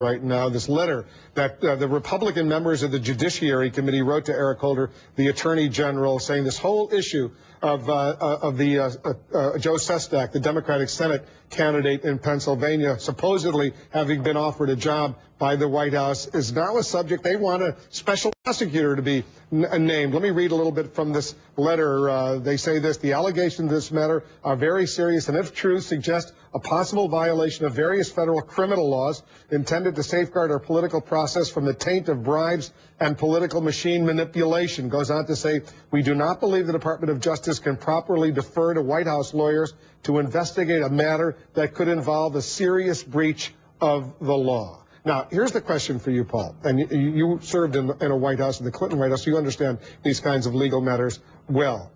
right now, this letter that the Republican members of the Judiciary Committee wrote to Eric Holder, the Attorney General, saying this whole issue of Joe Sestak, the Democratic Senate candidate in Pennsylvania, supposedly having been offered a job by the White House, is now a subject. They want a special prosecutor to be named. Let me read a little bit from this letter. They say this: the allegations in this matter are very serious and, if true, suggest a possible violation of various federal criminal laws intended to safeguard our political process from the taint of bribes and political machine manipulation. Goes on to say, we do not believe the Department of Justice can properly defer to White House lawyers to investigate a matter that could involve a serious breach of the law. Now, here's the question for you, Paul. And you served in a White House, in the Clinton White House, so you understand these kinds of legal matters well.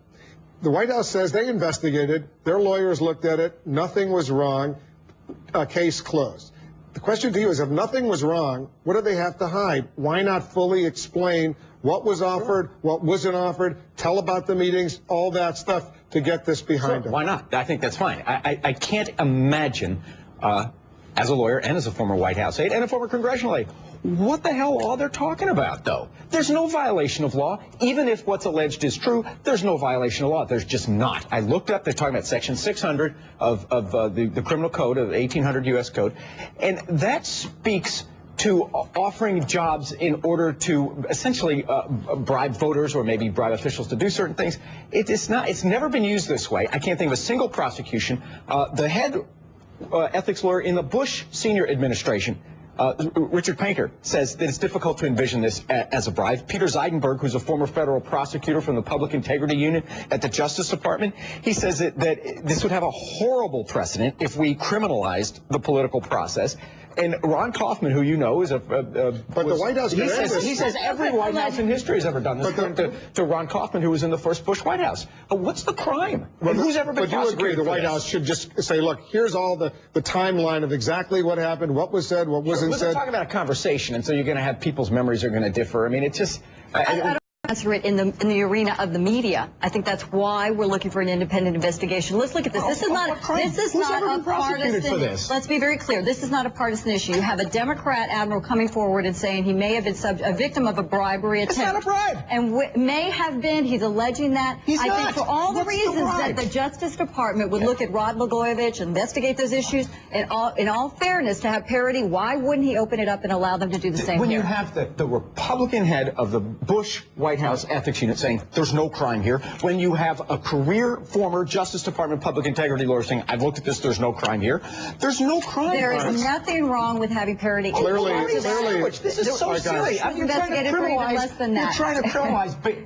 The White House says they investigated, their lawyers looked at it, nothing was wrong, case closed. The question to you is, if nothing was wrong, what do they have to hide? Why not fully explain what was offered, what wasn't offered, tell about the meetings, all that stuff to get this behind them? Why not? I think that's fine. I can't imagine, as a lawyer and as a former White House aide and a former congressional aide, what the hell are they talking about, though? There's no violation of law. Even if what's alleged is true, there's no violation of law. There's just not. I looked up, they're talking about Section 600 of the Criminal Code, of the 1800 U.S. Code, and that speaks to offering jobs in order to essentially bribe voters or maybe bribe officials to do certain things. It's never been used this way. I can't think of a single prosecution. The head ethics lawyer in the Bush senior administration, Richard Painter, says that it's difficult to envision this as a bribe. Peter Zeidenberg, who's a former federal prosecutor from the Public Integrity Unit at the Justice Department, he says that this would have a horrible precedent if we criminalized the political process. And Ron Kaufman, who you know, is but the White House, he says every White House in history has ever done this. According to Ron Kaufman, who was in the first Bush White House. What's the crime? And who's ever been prosecuted? But you agree the White House should just say, look, here's all the timeline of exactly what happened, what was said, what wasn't said. We're talking about a conversation, and so you're going to have people's memories are going to differ. I mean, it's just. I don't answer it in the arena of the media. I think that's why we're looking for an independent investigation. Let's look at this. This is not a partisan. Let's be very clear. This is not a partisan issue. You have a Democrat admiral coming forward and saying he may have been a victim of a bribery attempt. It's not a bribe. And may have been. He's alleging that. I think for all the reasons that the Justice Department would look at Rod Blagojevich, investigate those issues, in all fairness, to have parity, why wouldn't he open it up and allow them to do the same? When you have the Republican head of the Bush White House ethics unit saying there's no crime here, when you have a career former Justice Department public integrity lawyer saying I've looked at this, there's no crime here, there's no crime. There is nothing wrong with having parity. Clearly, this is so silly. You're trying to criminalize.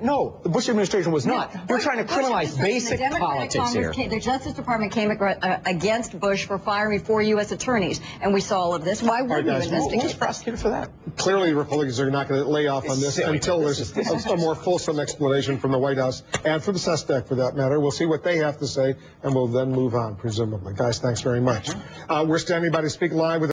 No, the Bush administration was not. You're trying to criminalize basic politics here. The Justice Department came against Bush for firing 4 U.S. attorneys, and we saw all of this. Why wouldn't you investigate? Who's prosecuted for that? Clearly, the Republicans are not going to lay off on this until there's a more fulsome explanation from the White House and from Sestak, for that matter. We'll see what they have to say, and we'll then move on, presumably. Guys, thanks very much. We're standing by to speak live with